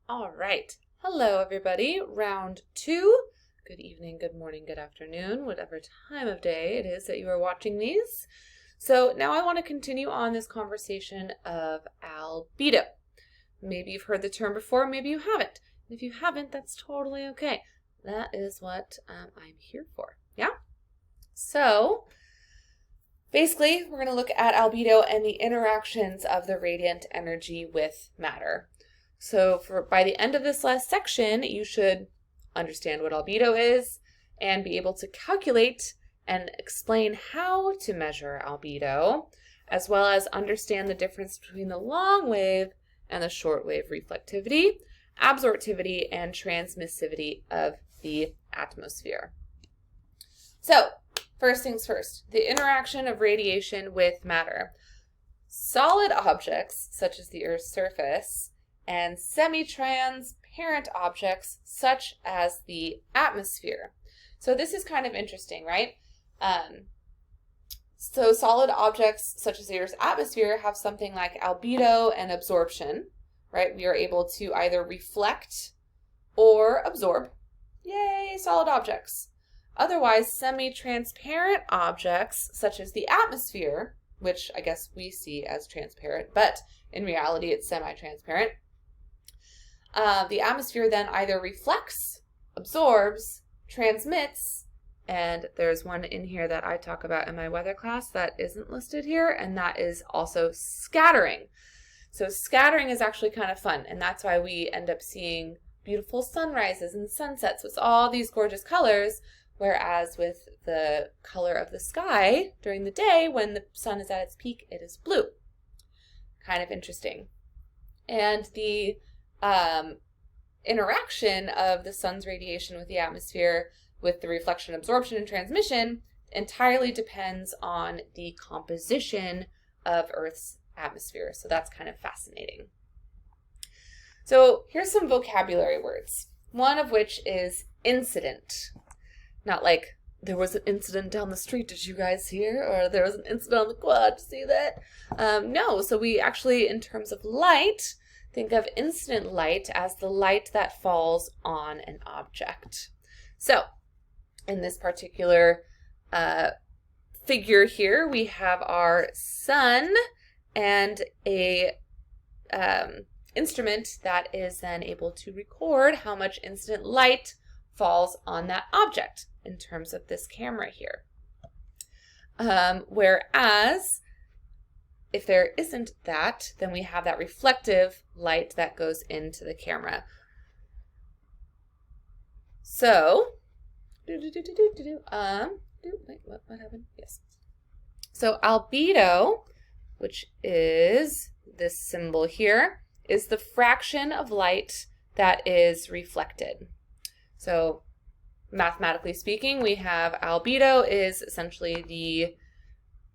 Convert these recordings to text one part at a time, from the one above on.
All right. Hello, everybody. Round 2. Good evening, good morning, good afternoon, whatever time of day it is that you are watching these. So now I want to continue on this conversation of albedo. Maybe you've heard the term before, maybe you haven't. If you haven't, that's totally okay. That is what I'm here for. Yeah? So basically, we're going to look at albedo and the interactions of the radiant energy with matter. So by the end of this last section, you should understand what albedo is and be able to calculate and explain how to measure albedo, as well as understand the difference between the long wave and the short wave reflectivity, absorptivity, and transmissivity of the atmosphere. So, first things first, the interaction of radiation with matter. Solid objects, such as the Earth's surface, and semi-transparent objects, such as the atmosphere. So this is kind of interesting, right? So solid objects, such as the Earth's atmosphere, have something like albedo and absorption, right? We are able to either reflect or absorb. Yay, solid objects. Otherwise, semi-transparent objects, such as the atmosphere, which I guess we see as transparent, but in reality it's semi-transparent. The atmosphere then either reflects, absorbs, transmits, and there's one in here that I talk about in my weather class that isn't listed here, and that is also scattering. So scattering is actually kind of fun, and that's why we end up seeing beautiful sunrises and sunsets with all these gorgeous colors, whereas with the color of the sky during the day, when the sun is at its peak, it is blue. Kind of interesting. And the interaction of the sun's radiation with the atmosphere, with the reflection, absorption, and transmission entirely depends on the composition of Earth's atmosphere. So that's kind of fascinating. So here's some vocabulary words, one of which is incident. Not like there was an incident down the street, did you guys hear? Or there was an incident on the quad, see that? No, so we actually, in terms of light, think of incident light as the light that falls on an object. So, in this particular figure here, we have our sun and a instrument that is then able to record how much incident light falls on that object in terms of this camera here. Whereas, if there isn't that, then we have that reflective light that goes into the camera. So, wait, what happened? Yes. So albedo, which is this symbol here, is the fraction of light that is reflected. So, mathematically speaking, we have albedo is essentially the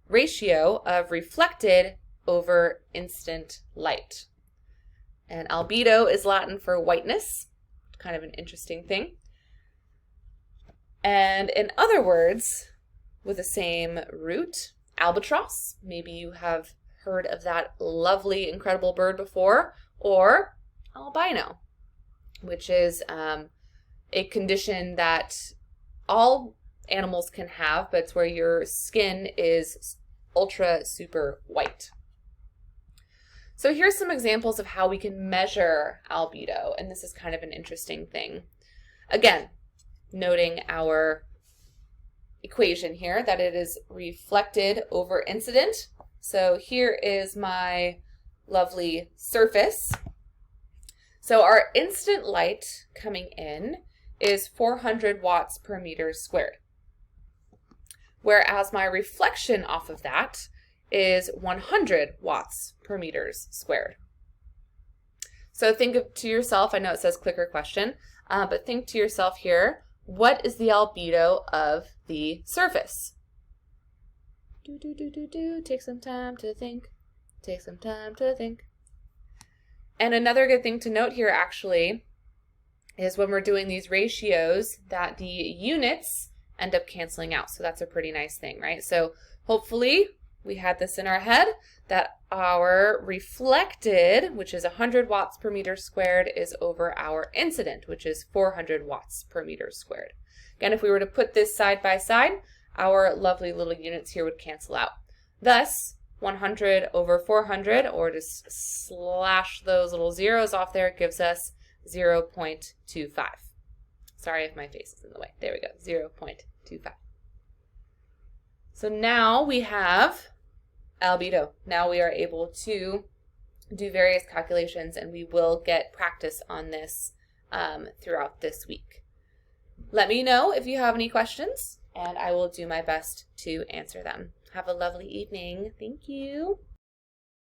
ratio of reflected over instant light. And albedo is Latin for whiteness, kind of an interesting thing. And in other words, with the same root, albatross, maybe you have heard of that lovely, incredible bird before, or albino, which is a condition that all animals can have, but it's where your skin is ultra super white. So here's some examples of how we can measure albedo, and this is kind of an interesting thing. Again, noting our equation here, that it is reflected over incident. So here is my lovely surface. So our incident light coming in is 400 watts per meter squared. Whereas my reflection off of that is 100 watts per meters squared. So think to yourself, I know it says clicker question, but think to yourself here, what is the albedo of the surface? Take some time to think. Take some time to think. And another good thing to note here actually is when we're doing these ratios that the units end up canceling out. So that's a pretty nice thing, right? So hopefully we had this in our head, that our reflected, which is 100 watts per meter squared, is over our incident, which is 400 watts per meter squared. Again, if we were to put this side by side, our lovely little units here would cancel out. Thus, 100 over 400, or just slash those little zeros off there, gives us 0.25. Sorry if my face is in the way. There we go, 0.25. So now we have albedo. Now we are able to do various calculations, and we will get practice on this throughout this week. Let me know if you have any questions, and I will do my best to answer them. Have a lovely evening. Thank you.